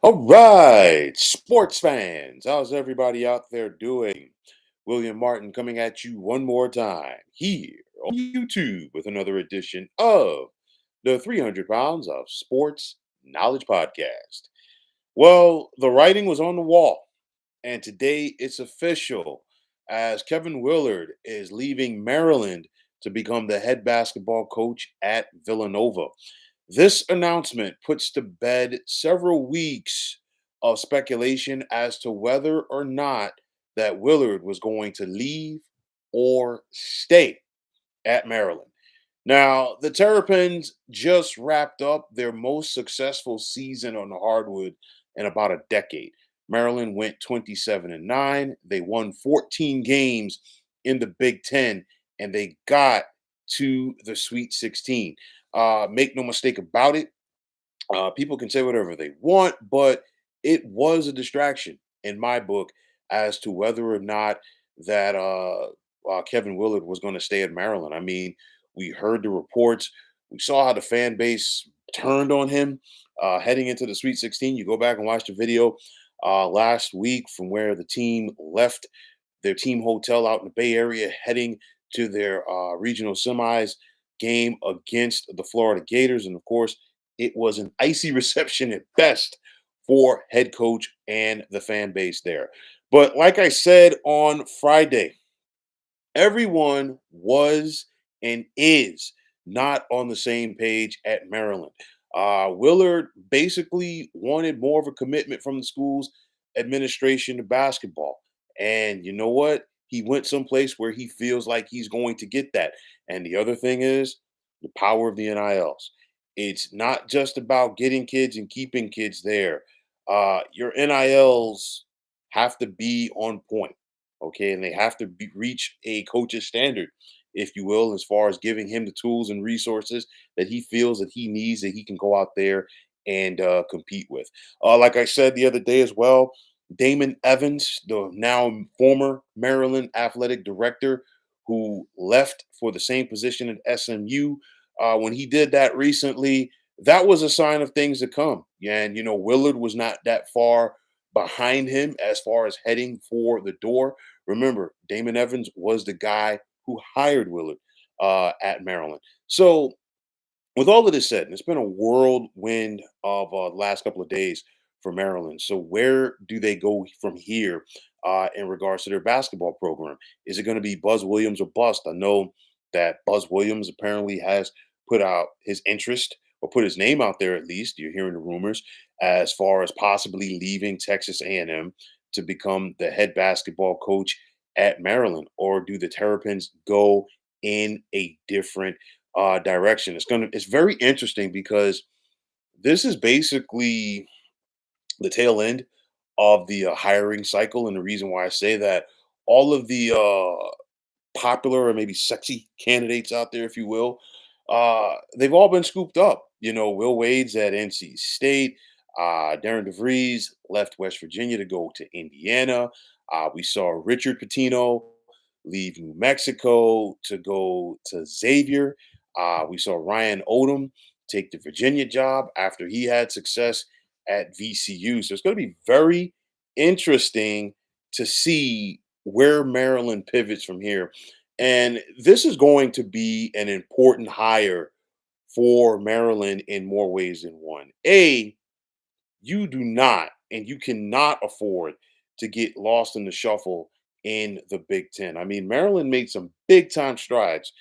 All right, sports fans, how's everybody out there doing? William Martin coming at you one more time here on YouTube with another edition of the 300 Pounds of Sports Knowledge Podcast. Well, the writing was on the wall, and today it's official as Kevin Willard is leaving Maryland to become the head basketball coach at Villanova. This announcement puts to bed several weeks of speculation as to whether or not that Willard was going to leave or stay at Maryland. Now, the Terrapins just wrapped up their most successful season on the hardwood in about a decade. Maryland went 27 and 9. They won 14 games in the Big Ten, and they got to the Sweet 16. Make no mistake about it. People can say whatever they want, but it was a distraction in my book as to whether or not that Kevin Willard was going to stay at Maryland. I mean, we heard the reports, we saw how the fan base turned on him heading into the Sweet 16. You go back and watch the video last week from where the team left their team hotel out in the Bay Area, heading to their regional semis game against the Florida Gators. And of course, it was an icy reception at best for head coach and the fan base there. But like I said on Friday, everyone was and is not on the same page at Maryland. Willard basically wanted more of a commitment from the school's administration to basketball. And you know what? He went someplace where he feels like he's going to get that. And the other thing is the power of the NILs. It's not just about getting kids and keeping kids there. Your NILs have to be on point, okay, and they have to reach a coach's standard, if you will, as far as giving him the tools and resources that he feels that he needs, that he can go out there and compete with. Like I said the other day as well, Damon Evans, the now former Maryland athletic director, who left for the same position at SMU, when he did that recently, that was a sign of things to come. And you know, Willard was not that far behind him as far as heading for the door. Remember, Damon Evans was the guy who hired Willard at Maryland. So, with all of this said, and it's been a whirlwind of the last couple of days for Maryland. So, where do they go from here in regards to their basketball program? Is it going to be Buzz Williams or bust? I know that Buzz Williams apparently has put out his interest or put his name out there at least. You're hearing the rumors as far as possibly leaving Texas A&M to become the head basketball coach at Maryland, or do the Terrapins go in a different direction? It's very interesting because this is basically the tail end of the hiring cycle, and the reason why I say that, all of the popular or maybe sexy candidates out there, if you will, they've all been scooped up. You know, Will Wade's at NC State. Darren DeVries left West Virginia to go to Indiana. We saw Richard Pitino leave New Mexico to go to Xavier. We saw Ryan Odom take the Virginia job after he had success at VCU. So it's going to be very interesting to see where Maryland pivots from here. And this is going to be an important hire for Maryland in more ways than one. You do not and you cannot afford to get lost in the shuffle in the Big Ten. I mean, Maryland made some big time strides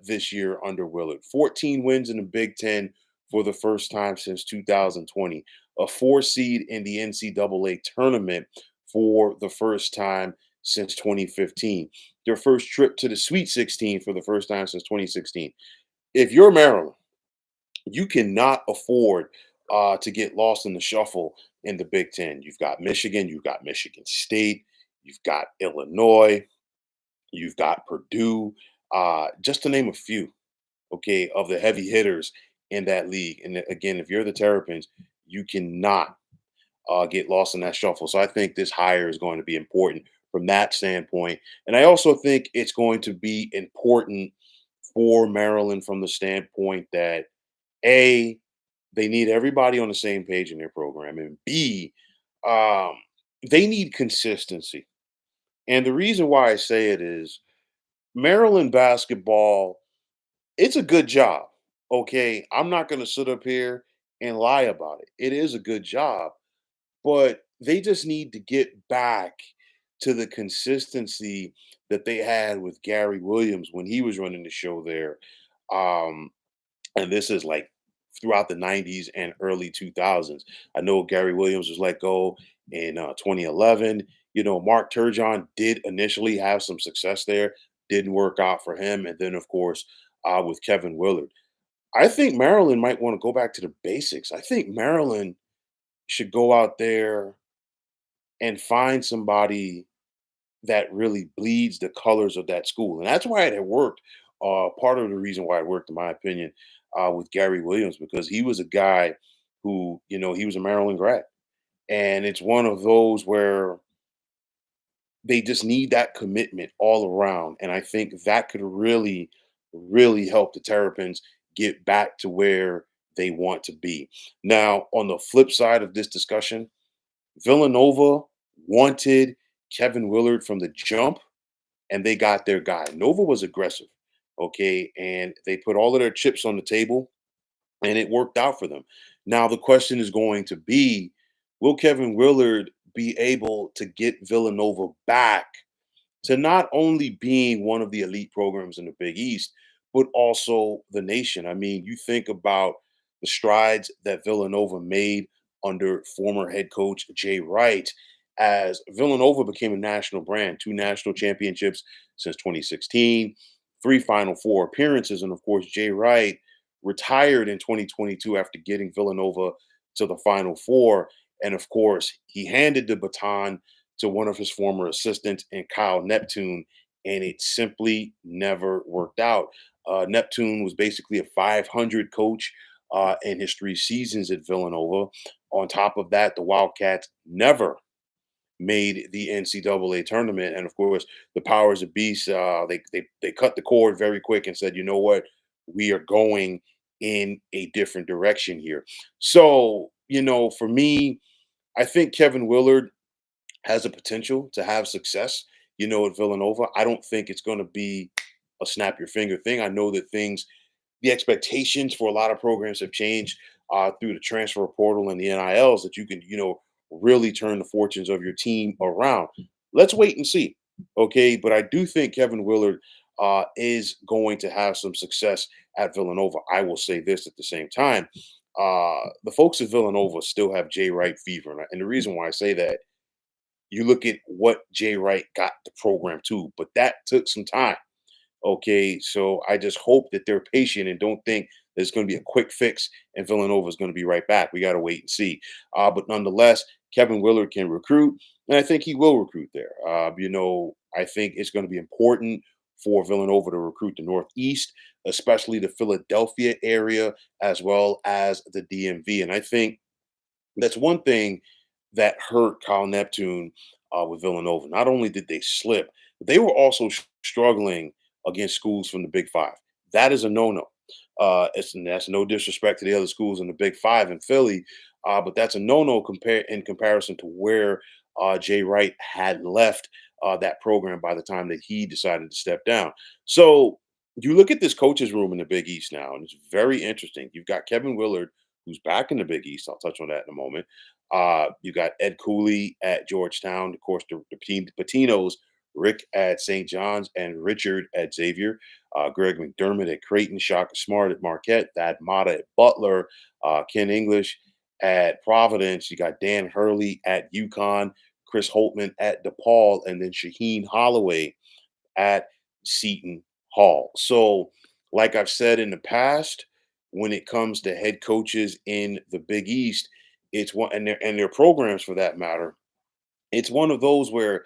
this year under Willard. 14 wins in the Big Ten for the first time since 2020. A four seed in the NCAA tournament for the first time since 2015. Their first trip to the Sweet 16 for the first time since 2016. If you're Maryland, you cannot afford to get lost in the shuffle in the Big Ten. You've got Michigan, you've got Michigan State, you've got Illinois, you've got Purdue, just to name a few, okay, of the heavy hitters in that league. And again, if you're the Terrapins, you cannot get lost in that shuffle. So I think this hire is going to be important from that standpoint. And I also think it's going to be important for Maryland from the standpoint that A, They need everybody on the same page in their program, and B, um, they need consistency. And the reason why I say it is Maryland basketball, it's a good job. Okay. I'm not going to sit up here and lie about it. It is a good job, but they just need to get back to the consistency that they had with Gary Williams when he was running the show there. Um, and this is like throughout the 90s and early 2000s. I know Gary Williams was let go in 2011. Mark Turgeon did initially have some success there, didn't work out for him. And then, of course, with Kevin Willard. I think Maryland might want to go back to the basics. I think Maryland should go out there and find somebody that really bleeds the colors of that school. And that's why it had worked. Part of the reason why it worked, in my opinion, with Gary Williams, because he was a guy who, he was a Maryland grad. And it's one of those where they just need that commitment all around. And I think that could really, really help the Terrapins get back to where they want to be. Now, on the flip side of this discussion, Villanova wanted Kevin Willard from the jump, and they got their guy. Nova was aggressive, okay, and they put all of their chips on the table, and it worked out for them. Now the question is going to be, will Kevin Willard be able to get Villanova back to not only being one of the elite programs in the Big East, but also the nation? I mean, you think about the strides that Villanova made under former head coach Jay Wright as Villanova became a national brand, two national championships since 2016, three Final Four appearances, and of course, Jay Wright retired in 2022 after getting Villanova to the Final Four. And of course, he handed the baton to one of his former assistants and Kyle Neptune, and it simply never worked out. Neptune was basically a 500 coach in his 3 seasons at Villanova. On top of that, the Wildcats never made the NCAA tournament, and of course, the powers of beast they cut the cord very quick and said, you know what, we are going in a different direction here. So, for me, I think Kevin Willard has a potential to have success, at Villanova. I don't think it's going to be a snap your finger thing. I know that the expectations for a lot of programs have changed through the transfer portal and the NILs that you can, really turn the fortunes of your team around. Let's wait and see. Okay. But I do think Kevin Willard is going to have some success at Villanova. I will say this at the same time. The folks at Villanova still have Jay Wright fever. And the reason why I say that, you look at what Jay Wright got the program to, but that took some time. Okay, so I just hope that they're patient and don't think there's going to be a quick fix and Villanova is going to be right back. We got to wait and see. But nonetheless, Kevin Willard can recruit, and I think he will recruit there. I think it's going to be important for Villanova to recruit the Northeast, especially the Philadelphia area, as well as the DMV. And I think that's one thing that hurt Kyle Neptune with Villanova. Not only did they slip, but they were also struggling against schools from the Big Five. That is a no-no. That's no disrespect to the other schools in the Big Five in Philly, but that's a no-no in comparison to where Jay Wright had left that program by the time that he decided to step down. So you look at this coaches room in the Big East now, and it's very interesting. You've got Kevin Willard, who's back in the Big East. I'll touch on that in a moment. You got Ed Cooley at Georgetown, of course, the Patinos, Rick at St. John's, and Richard at Xavier. Greg McDermott at Creighton, Shaka Smart at Marquette, Thad Matta at Butler, Ken English at Providence. You got Dan Hurley at UConn, Chris Holtman at DePaul, and then Shaheen Holloway at Seton Hall. So, like I've said in the past, when it comes to head coaches in the Big East, it's one and their programs for that matter, it's one of those where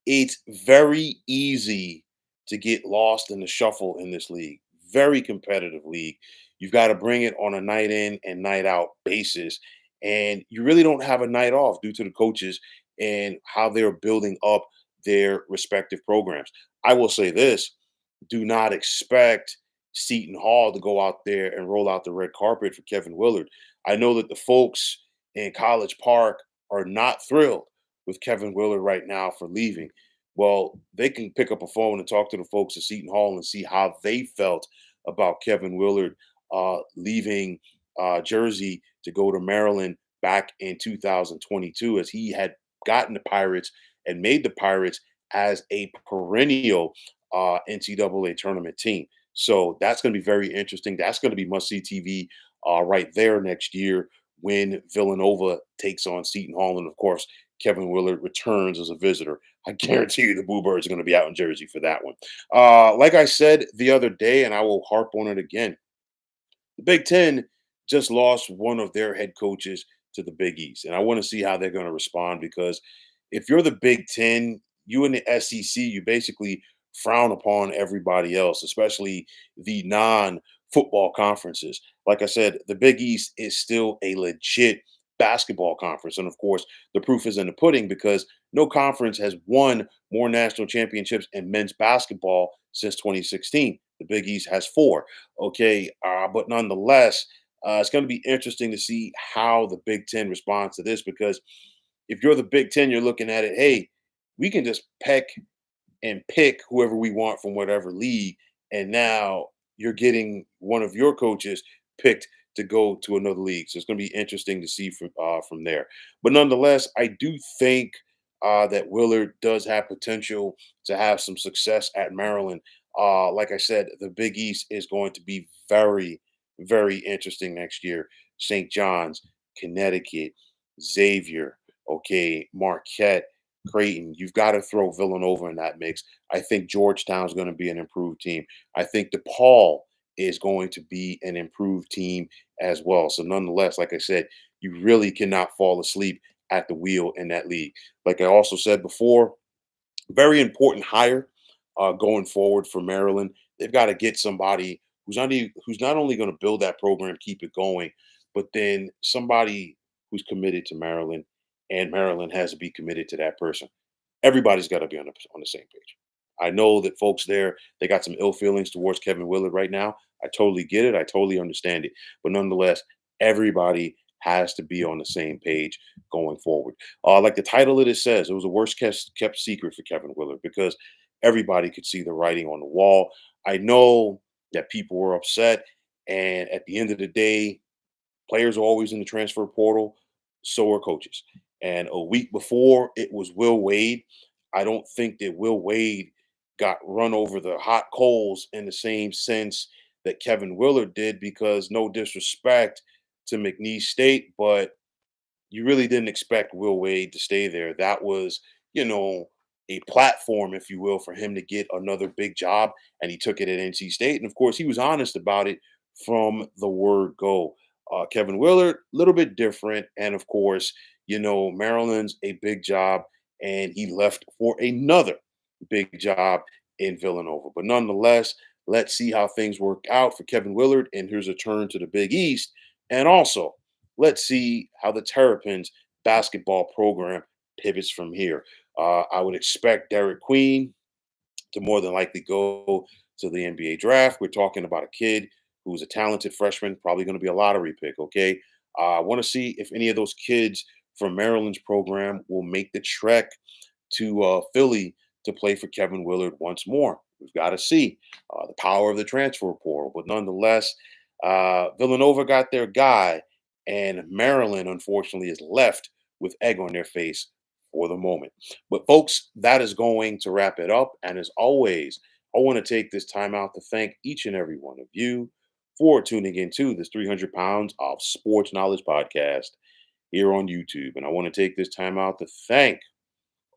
it's very easy to get lost in the shuffle in this league. Very competitive league. You've got to bring it on a night in and night out basis. And you really don't have a night off due to the coaches and how they're building up their respective programs. I will say this, do not expect Seton Hall to go out there and roll out the red carpet for Kevin Willard. I know that the folks in College Park are not thrilled with Kevin Willard right now for leaving. Well, they can pick up a phone and talk to the folks at Seton Hall and see how they felt about Kevin Willard leaving Jersey to go to Maryland back in 2022, as he had gotten the Pirates and made the Pirates as a perennial NCAA tournament team. So that's going to be very interesting. That's going to be must see TV right there next year when Villanova takes on Seton Hall. And of course, Kevin Willard returns as a visitor. I guarantee you the Bluebirds are going to be out in Jersey for that one. Like I said the other day, and I will harp on it again, the Big Ten just lost one of their head coaches to the Big East. And I want to see how they're going to respond, because if you're the Big Ten, you in the SEC, you basically frown upon everybody else, especially the non football conferences. Like I said, the Big East is still a legit basketball conference. And of course, the proof is in the pudding, because no conference has won more national championships in men's basketball since 2016. The Big East has four. Okay, but nonetheless, it's going to be interesting to see how the Big Ten responds to this, because if you're the Big Ten, you're looking at it, hey, we can just peck and pick whoever we want from whatever league. And now you're getting one of your coaches picked to go to another league. So it's going to be interesting to see from there. But nonetheless, I do think that Willard does have potential to have some success at Maryland. Like I said, the Big East is going to be very, very interesting next year. St. John's, Connecticut, Xavier, okay, Marquette, Creighton. You've got to throw Villanova in that mix. I think Georgetown's going to be an improved team. I think DePaul is going to be an improved team as well. So, nonetheless, like I said, you really cannot fall asleep at the wheel in that league. Like I also said before, very important hire going forward for Maryland. They've got to get somebody who's not only going to build that program, keep it going, but then somebody who's committed to Maryland, and Maryland has to be committed to that person. Everybody's got to be on the same page. I know that folks there, they got some ill feelings towards Kevin Willard right now. I totally get it. I totally understand it. But nonetheless, everybody has to be on the same page going forward. Like the title of it says, it was a worst kept secret for Kevin Willard, because everybody could see the writing on the wall. I know that people were upset. And at the end of the day, players are always in the transfer portal, so are coaches. And a week before, it was Will Wade. I don't think that Will Wade got run over the hot coals in the same sense that Kevin Willard did, because no disrespect to McNeese State, but you really didn't expect Will Wade to stay there. That was, you know, a platform, if you will, for him to get another big job, and he took it at NC State. And of course, he was honest about it from the word go. Kevin Willard, a little bit different, and of course, Maryland's a big job, and he left for another big job in Villanova. But nonetheless, let's see how things work out for Kevin Willard and his return to the Big East, and also let's see how the Terrapins basketball program pivots from here. I would expect Derek Queen to more than likely go to the NBA draft. We're talking about a kid who's a talented freshman, probably going to be a lottery pick. Okay. I want to see if any of those kids from Maryland's program will make the trek to Philly to play for Kevin Willard once more. We've got to see the power of the transfer portal. But nonetheless, Villanova got their guy, and Maryland, unfortunately, is left with egg on their face for the moment. But, folks, that is going to wrap it up. And as always, I want to take this time out to thank each and every one of you for tuning into this 300 pounds of sports knowledge podcast here on YouTube. And I want to take this time out to thank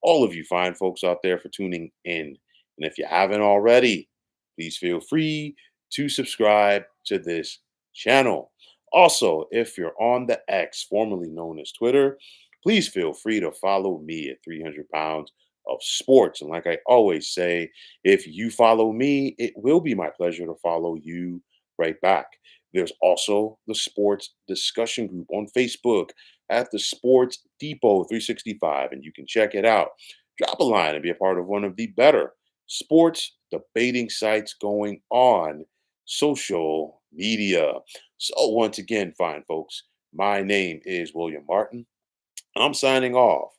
all of you fine folks out there for tuning in. And if you haven't already, please feel free to subscribe to this channel. Also, if you're on the X, formerly known as Twitter, please feel free to follow me at 300 pounds of sports. And like I always say, if you follow me, it will be my pleasure to follow you right back. There's also the sports discussion group on Facebook at the Sports Depot 365, and you can check it out. Drop a line and be a part of one of the better sports debating sites going on social media. So, once again, fine folks, My name is William Martin. I'm signing off.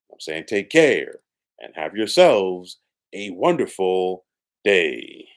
I'm saying take care and have yourselves a wonderful day.